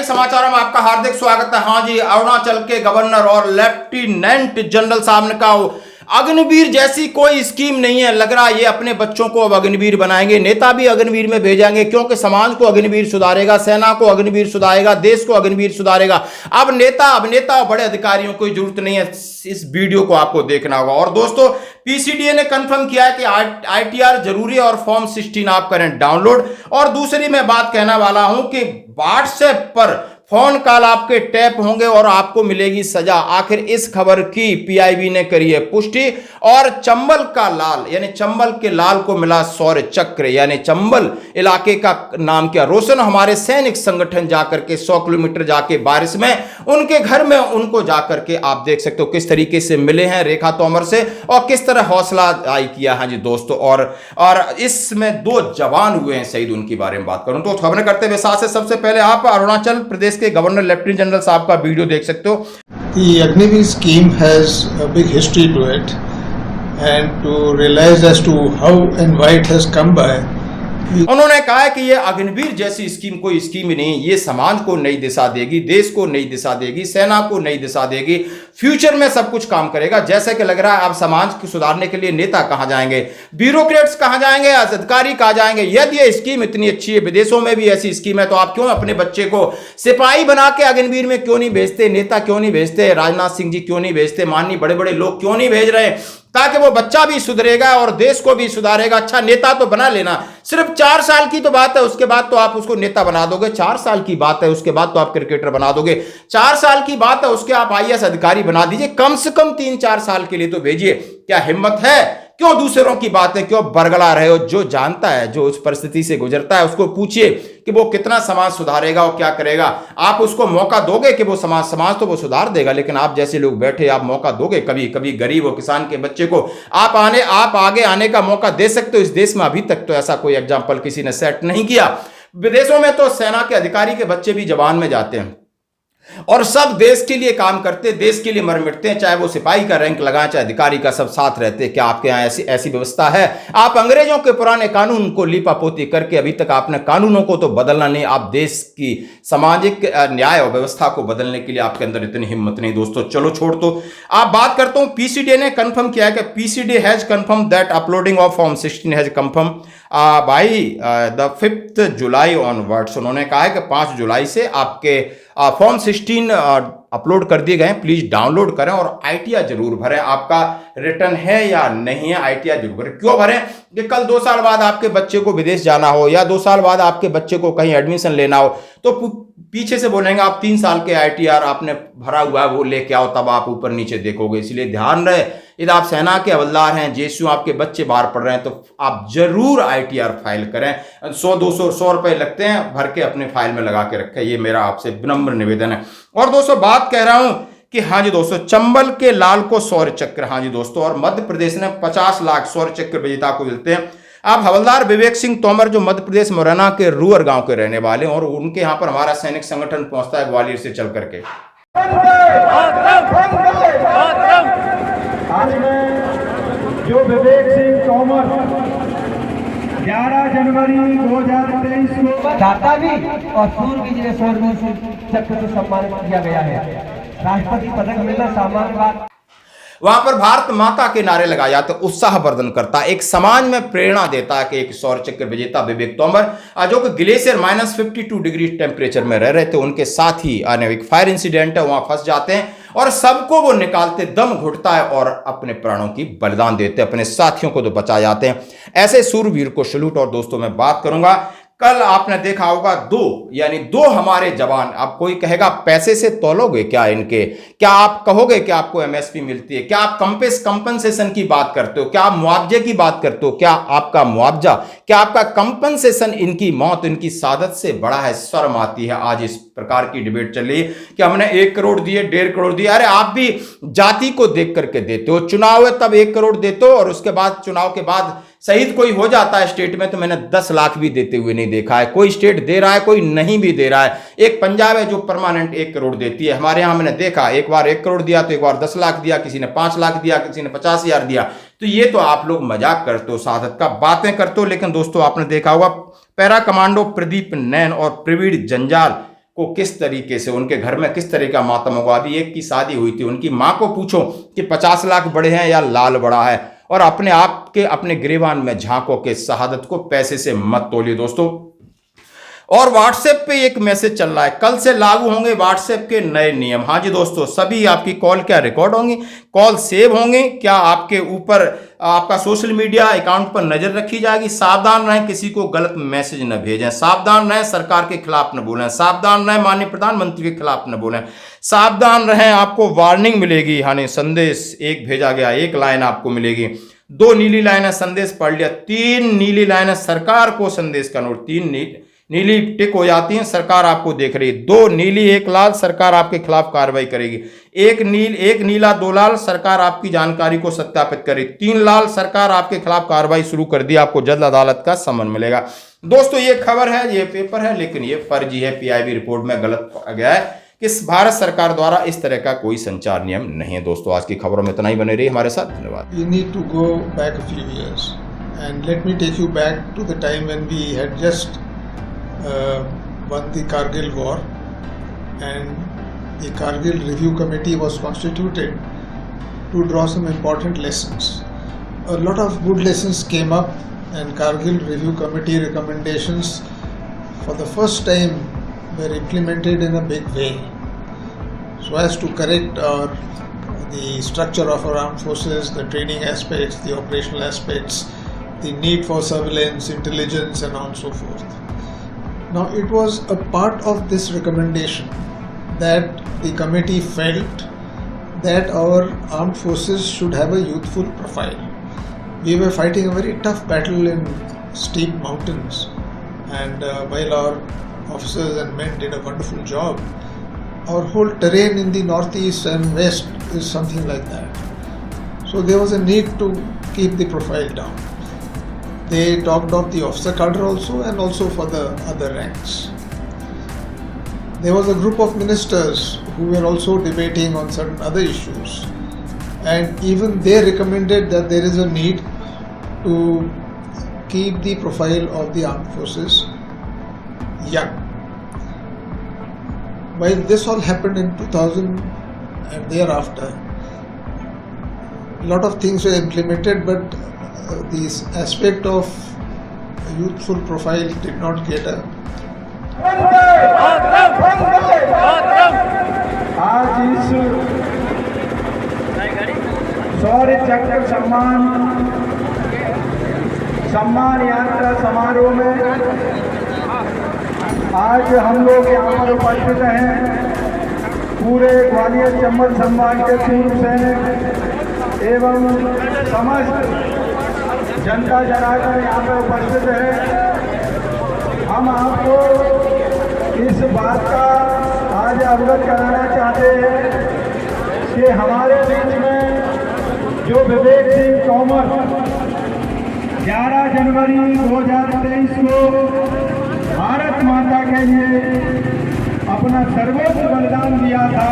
दैनिक समाचारों में आपका हार्दिक स्वागत है। हाँ जी, अरुणाचल के गवर्नर और लेफ्टिनेंट जनरल साहब ने कहा अग्निवीर जैसी कोई स्कीम नहीं है। लग रहा है ये अपने बच्चों को अब अग्निवीर बनाएंगे, नेता भी अग्निवीर में भेजेंगे, क्योंकि समाज को अग्निवीर सुधारेगा, सेना को अग्निवीर सुधारेगा, देश को अग्निवीर सुधारेगा। अब नेता और बड़े अधिकारियों की जरूरत नहीं है। इस वीडियो को आपको देखना होगा। और दोस्तों, पीसीडीए ने कंफर्म किया है कि आईटीआर जरूरी है और फॉर्म 16 आप करें डाउनलोड। और दूसरी मैं बात कहने वाला हूं कि व्हाट्सएप पर फोन कॉल आपके टैप होंगे और आपको मिलेगी सजा। आखिर इस खबर की पीआईबी ने करी है पुष्टि। और चंबल का लाल यानी चंबल के लाल को मिला शौर्य चक्र, यानी चंबल इलाके का नाम क्या रोशन। हमारे सैनिक संगठन जाकर के 100 किलोमीटर जाके बारिश में उनके घर में उनको जाकर के आप देख सकते हो किस तरीके से मिले हैं रेखा तोमर से और किस तरह हौसला अफजाई किया। हाँ जी दोस्तों, और इसमें 2 जवान हुए हैं शहीद, उनके बारे में बात करूं तो खबरें करते हुए साथ से सबसे पहले आप अरुणाचल प्रदेश के गवर्नर लेफ्टिनेंट जनरल साहब का वीडियो देख सकते हो। The Agniveer scheme has a big history to it, and to realize as to how and why it has come by. उन्होंने कहा है कि ये अग्निवीर जैसी स्कीम कोई स्कीम ही नहीं, ये समाज को नई दिशा देगी, देश को नई दिशा देगी, सेना को नई दिशा देगी, फ्यूचर में सब कुछ काम करेगा। जैसे कि लग रहा है अब समाज को सुधारने के लिए नेता कहां जाएंगे, ब्यूरोक्रेट्स कहां जाएंगे, अधिकारी कहां जाएंगे। यदि ये स्कीम इतनी अच्छी है, विदेशों में भी ऐसी स्कीम है, तो आप क्यों अपने बच्चे को सिपाही बना के अग्निवीर में क्यों नहीं भेजते, नेता क्यों नहीं भेजते, राजनाथ सिंह जी क्यों नहीं भेजते, माननीय बड़े बड़े लोग क्यों नहीं भेज रहे, ताकि वो बच्चा भी सुधरेगा और देश को भी सुधारेगा। अच्छा नेता तो बना लेना, सिर्फ 4 साल की तो बात है, उसके बाद तो आप उसको नेता बना दोगे। 4 साल की बात है, उसके बाद तो आप क्रिकेटर बना दोगे। 4 साल की बात है, उसके आप आईएएस अधिकारी बना दीजिए। कम से कम 3-4 साल के लिए तो भेजिए। क्या हिम्मत है? क्यों दूसरों की बातें क्यों बरगला रहे हो? जो जानता है, जो उस परिस्थिति से गुजरता है, उसको पूछिए कि वो कितना समाज सुधारेगा और क्या करेगा। आप उसको मौका दोगे कि वो समाज तो वो सुधार देगा, लेकिन आप जैसे लोग बैठे आप मौका दोगे कभी कभी गरीब और किसान के बच्चे को आप आगे आने का मौका दे सकते हो? इस देश में अभी तक तो ऐसा कोई एग्जाम्पल किसी ने सेट नहीं किया। विदेशों में तो सेना के अधिकारी के बच्चे भी जवान में जाते हैं और सब देश के लिए काम करते हैं, देश के लिए मर मिटते हैं, चाहे वो सिपाही का रैंक लगाएं चाहे अधिकारी का, सब साथ रहते हैं। क्या आपके यहाँ ऐसी व्यवस्था है? आप अंग्रेजों के पुराने कानून को लीपापोती करके अभी तक आपने कानूनों को तो बदलना नहीं, आप देश की सामाजिक न्याय और व्यवस्था को बदलने के लिए आपके अंदर इतनी हिम्मत नहीं। दोस्तों चलो छोड़ दो, आप बात करता हूं। पीसीडीए ने कंफर्म किया है कि PCDA has confirm that uploading of form 16 has confirm by the 5 July onwards. उन्होंने कहा है कि 5 जुलाई से आपके फॉर्म 16 अपलोड कर दिए गए, प्लीज डाउनलोड करें और आईटीआर जरूर भरें। आपका रिटर्न है या नहीं है, आईटीआर जरूर भरें। क्यों भरें? कि कल 2 साल बाद आपके बच्चे को विदेश जाना हो या 2 साल बाद आपके बच्चे को कहीं एडमिशन लेना हो, तो पीछे से बोलेंगे आप 3 साल के आईटीआर आपने भरा हुआ है वो लेके आओ, तब आप ऊपर नीचे देखोगे। इसलिए ध्यान रहे, यदि आप सेना के हवलदार हैं, जेएसयू आपके बच्चे बाहर पढ़ रहे हैं, तो आप जरूर आईटीआर फाइल करें। 100-200 रुपए लगते हैं, भर के अपने फाइल में लगा के रखें। ये मेरा आपसे विनम्र निवेदन है। और दोस्तों बात कह रहा हूं कि हाँ जी दोस्तों, चंबल के लाल को शौर्य चक्र, हाँ जी दोस्तों, और मध्य प्रदेश ने 50 लाख शौर्य चक्र विजेता को मिलते हैं। आप हवलदार विवेक सिंह तोमर जो मध्य प्रदेश मुरैना के रूअर गांव के रहने वाले हैं, और उनके यहाँ पर हमारा सैनिक संगठन पहुंचता है ग्वालियर से चल करके। जो विवेक सिंह तोमर 11 जनवरी 2023 को दाता भी और सूरवीर शौर्य चक्र से सम्मानित किया गया है। राष्ट्रपति पदक मिलना सामान्य बात। वहां पर भारत माता के नारे लगाए जाते, उत्साह वर्धन करता, एक समाज में प्रेरणा देता है कि एक शौर्य चक्र विजेता विवेक तोमर जो कि ग्लेशियर -52 डिग्री टेम्परेचर में रह रहे थे, उनके साथ ही एक फायर इंसिडेंट है, वहां फंस जाते हैं और सबको वो निकालते, दम घुटता है और अपने प्राणों की बलिदान देते, अपने साथियों को तो बचा जाते हैं। ऐसे सूरवीर को सैल्यूट। और दोस्तों मैं बात करूंगा, कल आपने देखा होगा 2 हमारे जवान। अब कोई कहेगा पैसे से तोलोगे क्या इनके? क्या आप कहोगे कि आपको एमएसपी मिलती है? क्या आप कंपनसेशन की बात करते हो? क्या आप मुआवजे की बात करते हो? क्या आपका मुआवजा, क्या आपका कंपनसेशन इनकी मौत, इनकी सादत से बड़ा है? शर्म आती है। आज इस प्रकार की डिबेट चल रही है कि हमने 1 करोड़ दिए, 1.5 करोड़ दिए। अरे आप भी जाति को देख करके देते हो। चुनाव है तब 1 करोड़ देते हो और उसके बाद चुनाव के बाद शहीद कोई हो जाता है स्टेट में, तो मैंने 10 लाख भी देते हुए नहीं देखा है। कोई स्टेट दे रहा है, कोई नहीं भी दे रहा है। एक पंजाब है जो परमानेंट 1 करोड़ देती है। हमारे यहां मैंने देखा, एक बार 1 करोड़ दिया तो एक बार 10 लाख दिया, किसी ने 5 लाख दिया, किसी ने 50,000 दिया। तो ये तो आप लोग मजाक करते हो, सादत का बातें करते हो। लेकिन दोस्तों आपने देखा होगा पैरा कमांडो प्रदीप नैन और प्रवीण जंजाल को किस तरीके से, उनके घर में किस तरह का मातम होगा। अभी एक की शादी हुई थी, उनकी माँ को पूछो कि 50 लाख बड़े हैं या लाल बड़ा है, और अपने आप के अपने गिरेबान में झांको के शहादत को पैसे से मत तोलिए दोस्तों। और व्हाट्सएप पे एक मैसेज चल रहा है, कल से लागू होंगे व्हाट्सएप के नए नियम। हाँ जी दोस्तों, सभी आपकी कॉल क्या रिकॉर्ड होंगी, कॉल सेव होंगे, क्या आपके ऊपर आपका सोशल मीडिया अकाउंट पर नजर रखी जाएगी। सावधान रहें, किसी को गलत मैसेज न भेजें, सावधान रहें, सरकार के खिलाफ न बोलें, सावधान रहें, माननीय प्रधानमंत्री के खिलाफ न बोलें, सावधान रहें, आपको वार्निंग मिलेगी। हाँ, संदेश एक भेजा गया, एक लाइन आपको मिलेगी, 2 नीली लाइनें संदेश पढ़ लिया, 3 नीली लाइनें सरकार को संदेश का नोट, 3 नीली टिक हो जाती है, सरकार आपको देख रही है, 2 नीली 1 लाल, सरकार आपके खिलाफ कार्रवाई करेगी, 1 नीला 2 लाल, सरकार आपकी जानकारी को सत्यापित करेगी, 3 लाल, सरकार आपके खिलाफ कार्रवाई शुरू कर दी, आपको जल्द अदालत का समन मिलेगा। दोस्तों ये खबर है, ये पेपर है, लेकिन ये फर्जी है, पीआईबी रिपोर्ट में गलत पाया गया है कि भारत सरकार द्वारा इस तरह का कोई संचार नियम नहीं है। दोस्तों आज की खबरों में इतना ही, बने रहिए हमारे साथ, धन्यवाद। You need to go back a few years, and let me take you back to the time when we had just won the Kargil war, and the Kargil Review Committee was constituted to draw some important lessons. A lot of good lessons came up, and Kargil Review Committee recommendations for the first time were implemented in a big way, so as to correct the structure of our armed forces, the training aspects, the operational aspects, the need for surveillance, intelligence, and on so forth. Now, it was a part of this recommendation that the committee felt that our armed forces should have a youthful profile. We were fighting a very tough battle in steep mountains, and while our officers and men did a wonderful job, our whole terrain in the northeast and west is something like that. So there was a need to keep the profile down. They talked of the officer cadre also, and also for the other ranks. There was a group of ministers who were also debating on certain other issues, and even they recommended that there is a need to keep the profile of the armed forces young. While this all happened in 2000 and thereafter, a lot of things were implemented, but this aspect of youthful profile did not get a आज इस शौर्य चक्र सम्मान यात्रा समारोह में आज हम लोग यहाँ पर उपस्थित हैं। पूरे ग्वालियर चंबल संभाग के पूर्व सैनिक एवं समस्त जनता जनार्दन यहाँ पर उपस्थित है। हम आपको इस बात का आज अवगत कराना चाहते हैं कि हमारे बीच में जो विवेक सिंह तोमर 11 जनवरी 2023 को भारत माता के लिए अपना सर्वोच्च बलिदान दिया था,